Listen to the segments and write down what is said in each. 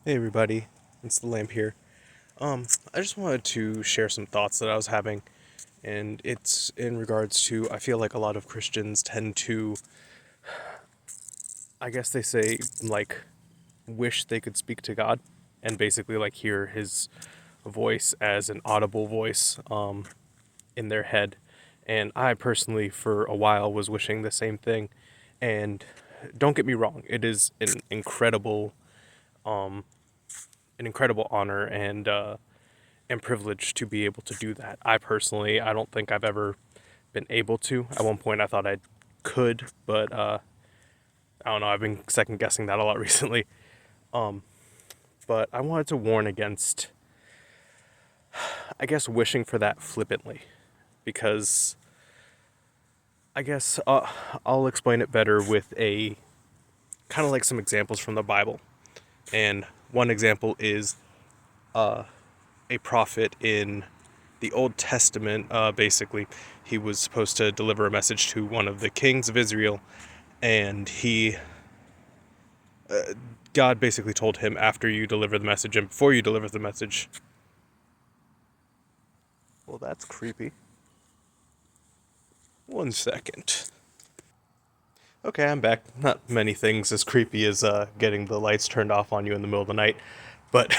Hey everybody, it's the Lamp here. I just wanted to share some thoughts that I was having, and it's in regards to I feel like a lot of Christians tend to, I guess they say, like, wish they could speak to God, and basically like hear His voice as an audible voice, in their head. And I personally, for a while, was wishing the same thing. And don't get me wrong, it is an incredible honor and privilege to be able to do that. I personally, I don't think I've ever been able to. At one point, I thought I could, but I don't know. I've been second guessing that a lot recently. But I wanted to warn against, I guess, wishing for that flippantly, because I guess I'll explain it better with a kind of like some examples from the Bible. And one example is a prophet in the Old Testament. Basically, he was supposed to deliver a message to one of the kings of Israel, and God basically told him after you deliver the message and before you deliver the message. Well, that's creepy. One second. Okay, I'm back. Not many things as creepy as getting the lights turned off on you in the middle of the night, but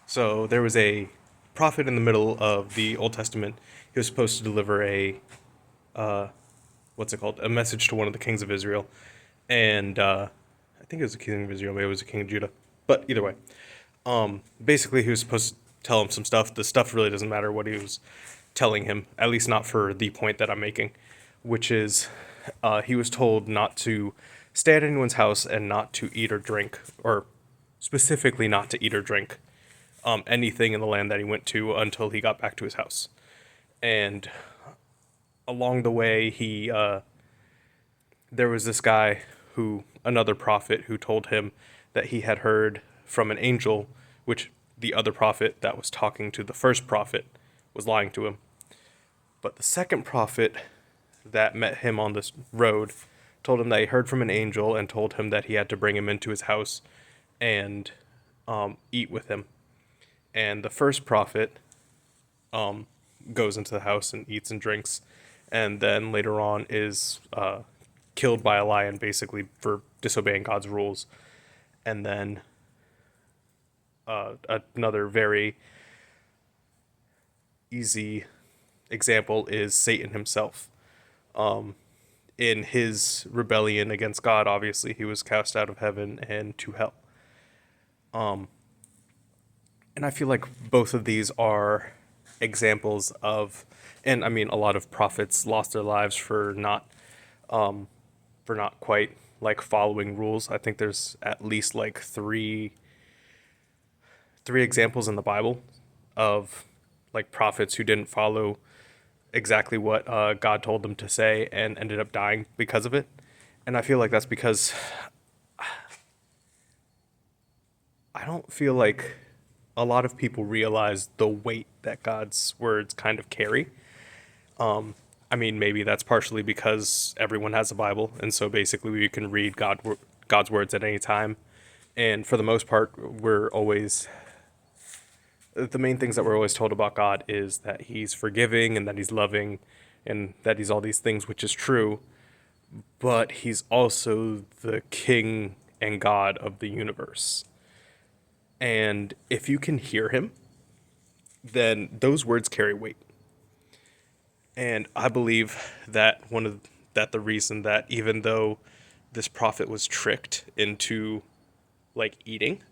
so there was a prophet in the middle of the Old Testament. He was supposed to deliver a what's it called? A message to one of the kings of Israel, and I think it was a king of Israel, maybe it was a king of Judah, but either way, basically he was supposed to tell him some stuff. The stuff really doesn't matter what he was telling him, at least not for the point that I'm making, which is he was told not to stay at anyone's house and not to eat or drink, or specifically not to eat or drink anything in the land that he went to until he got back to his house. And along the way, there was this guy another prophet, who told him that he had heard from an angel, which the other prophet that was talking to the first prophet was lying to him. But the second prophet that met him on this road told him that he heard from an angel and told him that he had to bring him into his house and eat with him. And the first prophet goes into the house and eats and drinks, and then later on is killed by a lion, basically for disobeying God's rules. And then another very easy example is Satan himself. In his rebellion against God, obviously, he was cast out of heaven and to hell. And I feel like both of these are examples of, and I mean, a lot of prophets lost their lives for not quite like following rules. I think there's at least like three examples in the Bible of like prophets who didn't follow exactly what God told them to say and ended up dying because of it. And I feel like that's because I don't feel like a lot of people realize the weight that God's words kind of carry. I mean, maybe that's partially because everyone has a Bible, and so basically we can read God's words at any time. And for the most part, we're always the main things that we're always told about God is that He's forgiving and that He's loving, and that He's all these things, which is true. But He's also the King and God of the universe. And if you can hear Him, then those words carry weight. And I believe that the reason that even though this prophet was tricked into like eating,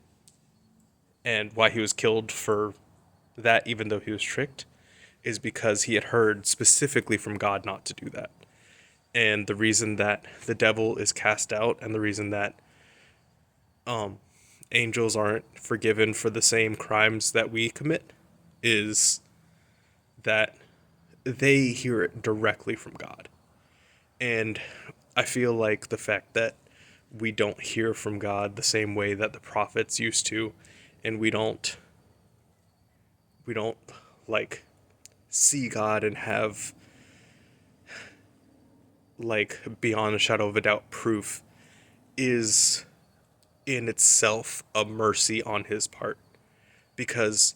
and why he was killed for that, even though he was tricked, is because he had heard specifically from God not to do that. And the reason that the devil is cast out, and the reason that angels aren't forgiven for the same crimes that we commit, is that they hear it directly from God. And I feel like the fact that we don't hear from God the same way that the prophets used to, and we don't like see God and have like beyond a shadow of a doubt proof, is in itself a mercy on his part. Because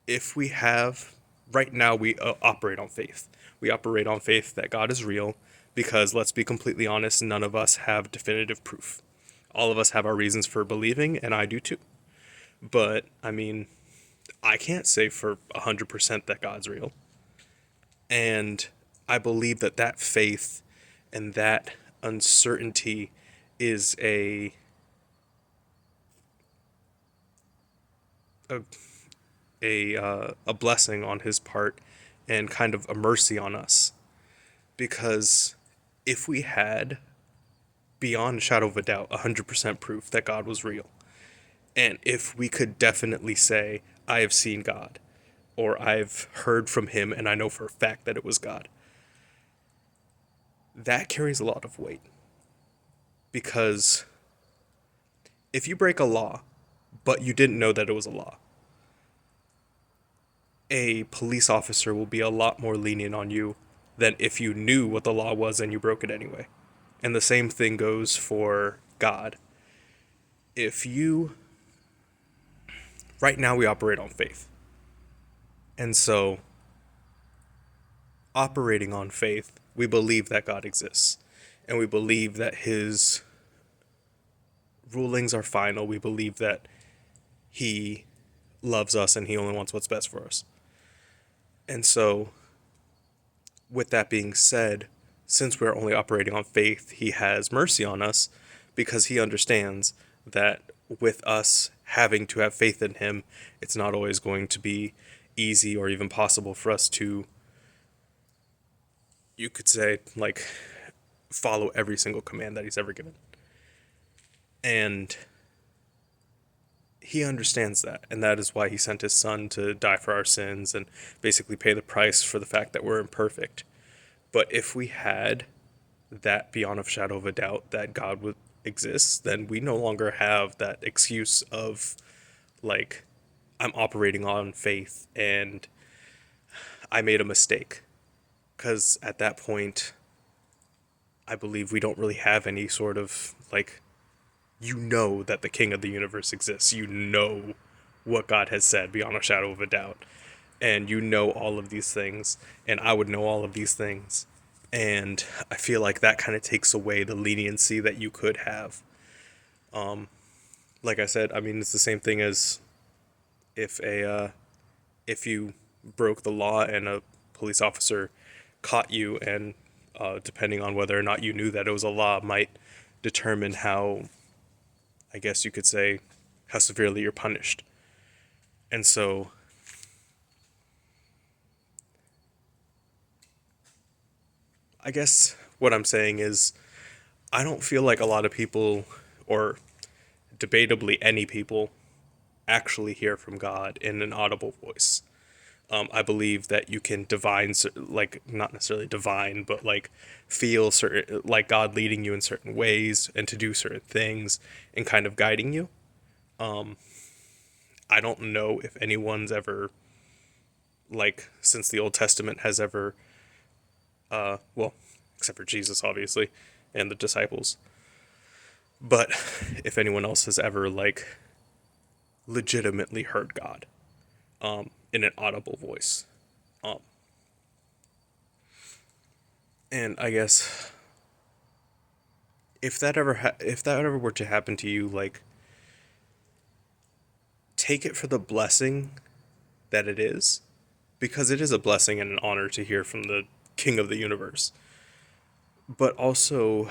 if we have, right now, we operate on faith. We operate on faith that God is real because, let's be completely honest, none of us have definitive proof. All of us have our reasons for believing, and I do too. But, I mean, I can't say for 100% that God's real. And I believe that that faith and that uncertainty is a a blessing on his part and kind of a mercy on us, because if we had, beyond a shadow of a doubt, 100% proof that God was real, and if we could definitely say, I have seen God, or I've heard from him and I know for a fact that it was God, that carries a lot of weight. Because if you break a law but you didn't know that it was a law, a police officer will be a lot more lenient on you than if you knew what the law was and you broke it anyway. And the same thing goes for God. If you, right now we operate on faith. And so, operating on faith, we believe that God exists. And we believe that his rulings are final. We believe that he loves us and he only wants what's best for us. And so, with that being said, since we're only operating on faith, he has mercy on us because he understands that with us having to have faith in him, it's not always going to be easy or even possible for us to, you could say, like, follow every single command that he's ever given. And he understands that. And that is why he sent his son to die for our sins and basically pay the price for the fact that we're imperfect. But if we had that beyond a shadow of a doubt that God would exist, then we no longer have that excuse of, like, I'm operating on faith and I made a mistake. Because at that point, I believe we don't really have any sort of, like, you know that the king of the universe exists. You know what God has said beyond a shadow of a doubt. And you know all of these things. And I would know all of these things. And I feel like that kind of takes away the leniency that you could have. Like I said, I mean, it's the same thing as if if you broke the law and a police officer caught you, and depending on whether or not you knew that it was a law, might determine how, I guess you could say, how severely you're punished. And so, I guess what I'm saying is, I don't feel like a lot of people, or debatably any people, actually hear from God in an audible voice. I believe that you can divine, like, not necessarily divine, but like feel certain, like God leading you in certain ways and to do certain things and kind of guiding you. I don't know if anyone's ever, like, since the Old Testament has ever, well, except for Jesus, obviously, and the disciples, but if anyone else has ever, like, legitimately heard God in an audible voice. Um, and I guess if that ever were to happen to you, like, take it for the blessing that it is, because it is a blessing and an honor to hear from the King of the universe. But also,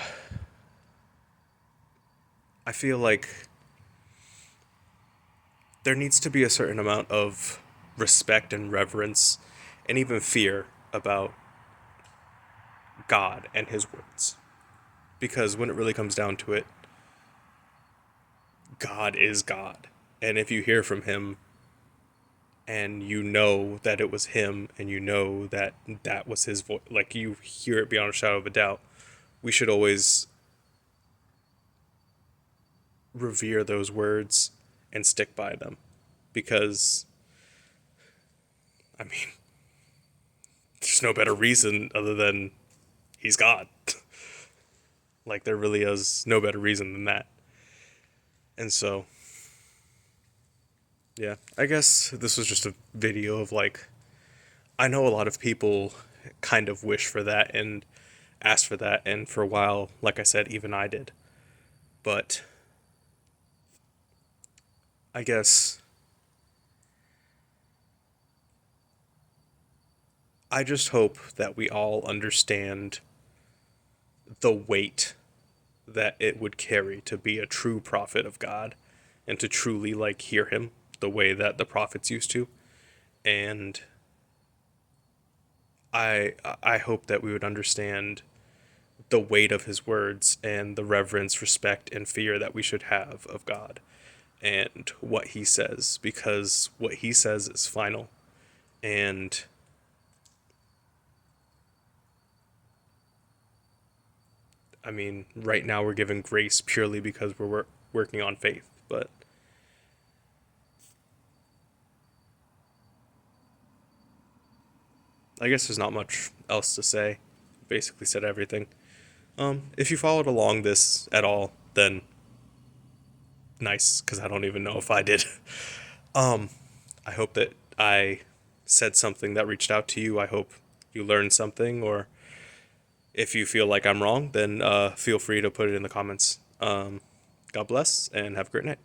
I feel like there needs to be a certain amount of respect and reverence and even fear about God and his words. Because when it really comes down to it, God is God. And if you hear from him and you know that it was him and you know that that was his voice, like, you hear it beyond a shadow of a doubt, we should always revere those words and stick by them. Because, I mean, there's no better reason other than he's God. Like, there really is no better reason than that. And so, yeah, I guess this was just a video of like, I know a lot of people kind of wish for that and ask for that, and for a while, like I said, even I did. But I guess I just hope that we all understand the weight that it would carry to be a true prophet of God and to truly like hear him the way that the prophets used to. And I hope that we would understand the weight of his words and the reverence, respect, and fear that we should have of God and what he says, because what he says is final. And I mean, right now we're given grace purely because we're working on faith, but I guess there's not much else to say. Basically said everything. If you followed along this at all, then nice, because I don't even know if I did. I hope that I said something that reached out to you. I hope you learned something, or if you feel like I'm wrong, then feel free to put it in the comments. God bless and have a great night.